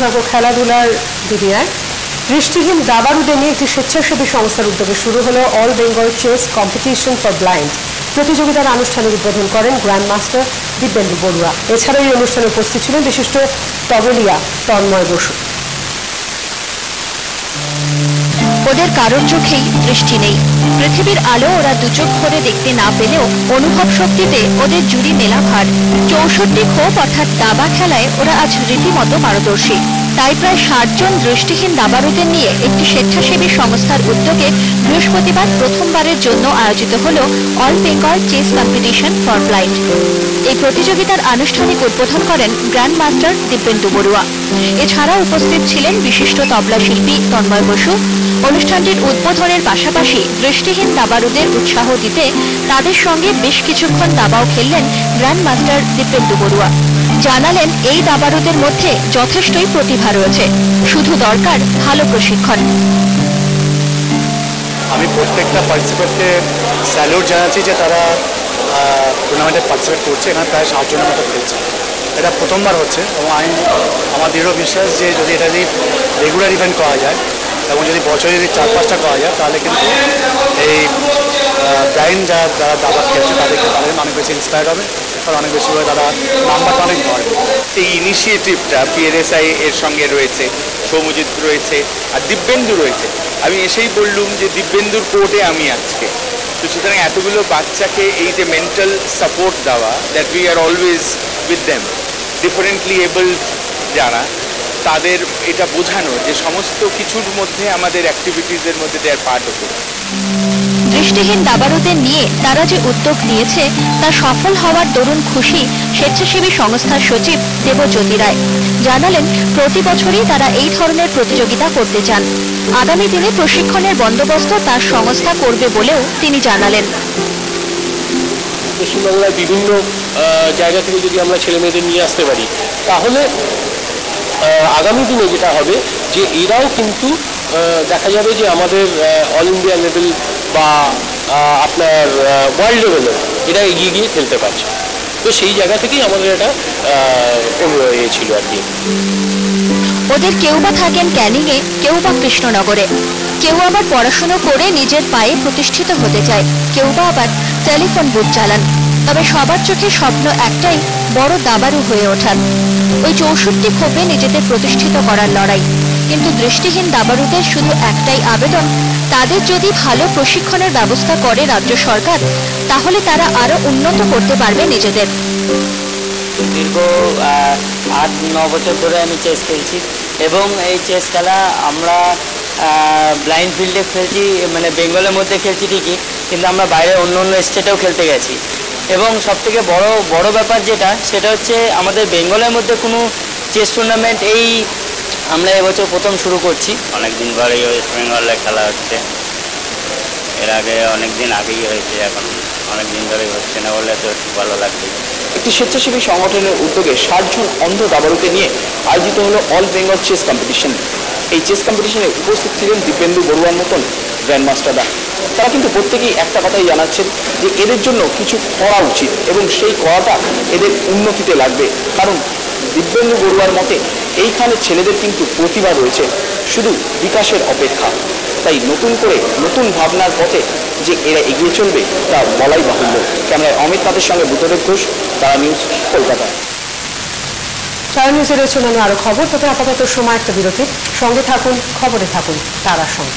থাকবো খেলাধুলার দুনিয়ায়। দৃষ্টিহীন দাবারুদের নিয়ে একটি স্বেচ্ছাসেবী সংস্থার উদ্যোগে শুরু হলো all Bengal chess competition for blind. প্রতিযোগিতার আনুষ্ঠানিক উদ্বোধন করেন গ্র্যান্ড মাস্টার দিব্যেন্দু বড়ুয়া। এছাড়াও এই অনুষ্ঠানে উপস্থিত ছিলেন বিশিষ্ট তবলিয়া তন্ময় বসু। ওদের কারোর চোখেই দৃষ্টি নেই, পৃথিবীর আলো ওরা দুচোখ ভরে দেখতে না পেলেও অনুভব শক্তিতে ওদের জুড়ি মেলা ভার। 64 খোপ অর্থাৎ দাবা খেলায় ওরা আজ রীতিমতো পারদর্শী। তাই প্রায় 60 জন দৃষ্টিহীন দাবারুদের নিয়ে একটি স্বেচ্ছাসেবী সংস্থার উদ্যোগে বৃহস্পতিবার প্রথমবারের জন্য আয়োজিত হল all Bengal chess competition for blind. এই প্রতিযোগিতার আনুষ্ঠানিক উদ্বোধন করেন গ্র্যান্ড মাস্টার দিব্যেন্দু বড়ুয়া। এছাড়া উপস্থিত ছিলেন বিশিষ্ট তবলা শিল্পী তন্ময় বসু। অনুষ্ঠানটির উদ্বোধনের পাশাপাশি দৃষ্টিহীন দাবারুদের উৎসাহ দিতে তাদের সঙ্গে বেশ কিছুক্ষণ দাবাও খেললেন গ্র্যান্ড মাস্টার দিব্যেন্দু বড়ুয়া। জানালেন এই দাবারুদের মধ্যে যথেষ্টই প্রতিভা রয়েছে, শুধু দরকার ভালো প্রশিক্ষণ। আমি প্রত্যেকটা পার্টিসিপেন্টকে স্যালুট জানাচ্ছি যে তারা টুর্নামেন্টে পার্টিসিপেট করছে। এখানে প্রায় 60 জনের মতো খেলছে। এটা প্রথমবার হচ্ছে এবং আমার দৃঢ় বিশ্বাস যে যদি এটা যদি রেগুলার ইভেন্ট করা যায় এবং যদি বছরে যদি 4-5টা করা যায় তাহলে কিন্তু এই ব্লাইন্ড যারা দাবা খেলছে তাদের অনেক বেশি ইন্সপায়ার হবে, তারা অনেক বেশি হবে, তারা নাম্বারটা অনেক বাড়বে। এই ইনিশিয়েটিভটা পিআরএসআই এর সঙ্গে রয়েছে, সৌম্যজিৎ রয়েছে আর দিব্যেন্দু রয়েছে। আমি এসেই বললুম যে দিব্যেন্দুর কোর্টে আমি আজকে, তো সুতরাং এতগুলো বাচ্চাকে এই যে মেন্টাল সাপোর্ট দেওয়া, that we are always with them, differently abled যারা, তাদের এটা বোঝানো যে সমস্ত কিছুর মধ্যে আমাদের অ্যাক্টিভিটিসের মধ্যে দে আর পার্ট অফ ইট। দৃষ্টিহীন দাবারুদের নিয়ে তারা যে উদ্যোগ নিয়েছে তা সফল হওয়ার দরুন খুশি স্বেচ্ছাসেবী সংস্থার সচিব দেবজ্যোতি রায়। জানালেন প্রতি বছরই তারা এই ধরনের প্রতিযোগিতা করতে চান। আগামী দিনে প্রশিক্ষণের বন্দোবস্ত তার সংস্থা করবে বলেও তিনি জানালেন। পশ্চিমবাংলার বিভিন্ন জায়গা থেকে যদি আমরা ছেলে মেয়েদের নিয়ে আসতে পারি তাহলে আগামী দিনে যেটা হবে যে এরাও কিন্তু দেখা যাবে যে আমাদের অল ইন্ডিয়া লেভেল বা আপনার ওয়ার্ল্ড লেভেলে এরা এগিয়ে গিয়ে খেলতে পারছে। তো সেই জায়গা থেকেই আমাদের এটা ছিল আর কি। ওদের কেউ বা থাকেন ক্যানিংয়ে, কেউ বা কৃষ্ণনগরে, কেউ আবার পড়াশুনো করে নিজের পায়ে প্রতিষ্ঠিত হতে চায়, কেউ বা আবার টেলিফোন বুথ চালান। তবে সবার চোখে স্বপ্ন একটাই, বড় দাবারু হয়ে ওঠার। ওই 64 খোপে নিজেদের প্রতিষ্ঠিত করার লড়াই। কিন্তু দৃষ্টিহীন দাবারুদের শুধু একটাই আবেদন, তাদের যদি ভালো প্রশিক্ষণের ব্যবস্থা করে রাজ্য সরকার তাহলে তারা আরো উন্নত করতে পারবে নিজেদের। দীর্ঘ 8-9 বছর ধরে আমি চেস খেলছি এবং এই চেস খেলা আমরা ব্লাইন্ড ফিল্ডে খেলছি, মানে বেঙ্গলের মধ্যে খেলছি ঠিকই, কিন্তু আমরা বাইরে অন্য অন্য স্টেটেও খেলতে গেছি। এবং সবথেকে বড় ব্যাপার সেটা হচ্ছে আমাদের বেঙ্গলের মধ্যে কোনো চেস টুর্নামেন্ট আমরা এবছর প্রথম শুরু করছি। অনেক দিন ধরেই ওয়েস্ট বেঙ্গলে খেলা হচ্ছে, এর আগে অনেক দিন আগেই হয়েছে, এখন অনেক দিন ধরেই হচ্ছে না বলে তো একটু ভালো লাগছে। একটি স্বেচ্ছাসেবী সংগঠনের উদ্যোগে 60 জন অন্ধ দাবারুকে নিয়ে আয়োজিত হলো অল বেঙ্গল চেস কম্পিটিশন। এই চেস কম্পিটিশনে উপস্থিত ছিলেন দিব্যেন্দু বড়ুয়ার মতন গ্র্যান্ড মাস্টাররা। তারা কিন্তু প্রত্যেকেই একটা কথাই জানাচ্ছেন যে এদের জন্য কিছু করা উচিত এবং সেই করাটা এদের উন্নতিতে লাগবে। কারণ দিব্যেন্দু বড়ুয়ার মতে এইখানে ছেলেদের কিন্তু প্রতিভা রয়েছে, শুধু বিকাশের অপেক্ষা। তাই নতুন করে নতুন ভাবনার পথে যে এরা এগিয়ে চলবে তা বলাই বাহুল্য। ক্যামেরায় অমিত তাদের সঙ্গে বুদ্ধদেব ঘোষ, তারা নিউজ, কলকাতা। তারা নিউজে রয়েছে অন্যান্য আরো খবর, তবে আপাতত সময় একটা বিরতি। সঙ্গে থাকুন, খবরে থাকুন তারার সঙ্গে।